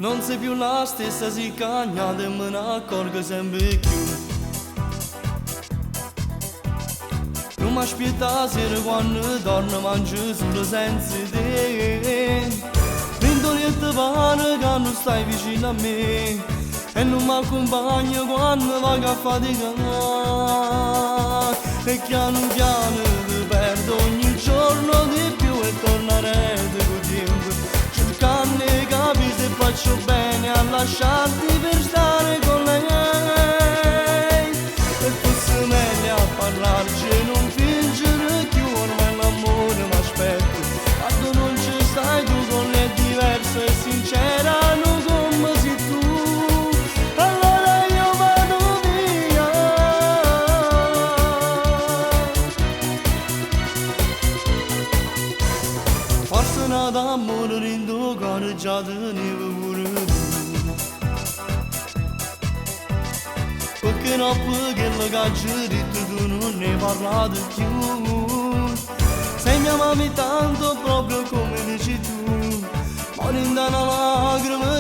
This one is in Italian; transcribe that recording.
Non sei più la stessa, si cagnata e me ne accorgo sempre più. Non mi aspetta sera quando torno mangio solo senza te. Ventoliette pane che non stai vicino a me e non mi accompagna quando vado a faticare. E piano piano ti perdo ogni giorno di più e tornerete con tempo, cercando di capire se faccio bene a lasciarti per stare con lei. E fosse meglio a parlarci e non fingere più, ormai l'amore mi aspetta. Quando non ci stai tu con lei è diverso e sincera, non come sei tu. Allora io vado via. Forse nata amore in tuo cuore già tenevo pure tu. Perché no, perché lo cacci detto tu non ne parlate più. Sei mia mamma tanto proprio come dici tu, ma non da una lacrima